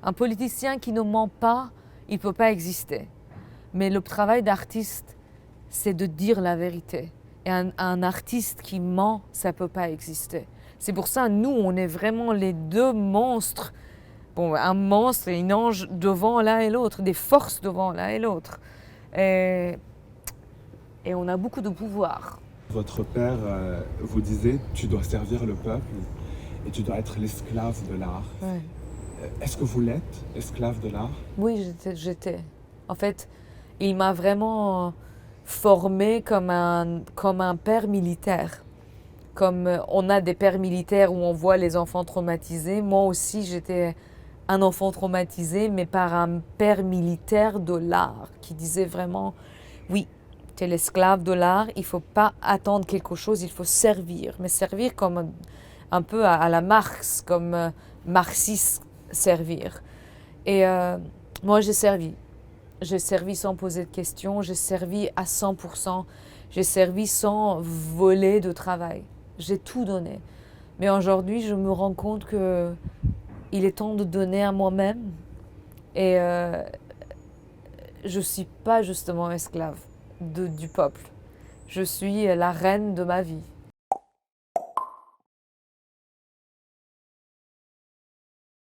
Un politicien qui ne ment pas, il ne peut pas exister. Mais le travail d'artiste, c'est de dire la vérité. Et un artiste qui ment, ça ne peut pas exister. C'est pour ça, nous, on est vraiment les deux monstres. Bon, un monstre et une ange devant l'un et l'autre, des forces devant l'un et l'autre. Et, et on a beaucoup de pouvoir. Votre père vous disait, tu dois servir le peuple et tu dois être l'esclave de l'art. Ouais. Est-ce que vous l'êtes, esclave de l'art? Oui, j'étais. En fait, il m'a vraiment formée comme un père militaire. Comme on a des pères militaires où on voit les enfants traumatisés, moi aussi j'étais un enfant traumatisé, mais par un père militaire de l'art qui disait vraiment, oui, tu es l'esclave de l'art, il ne faut pas attendre quelque chose, il faut servir. Mais servir comme un peu à la Marx, comme marxiste servir. Et moi j'ai servi. J'ai servi sans poser de questions, j'ai servi à 100%, j'ai servi sans voler de travail. J'ai tout donné. Mais aujourd'hui, je me rends compte que il est temps de donner à moi-même. Et je ne suis pas justement esclave du peuple. Je suis la reine de ma vie.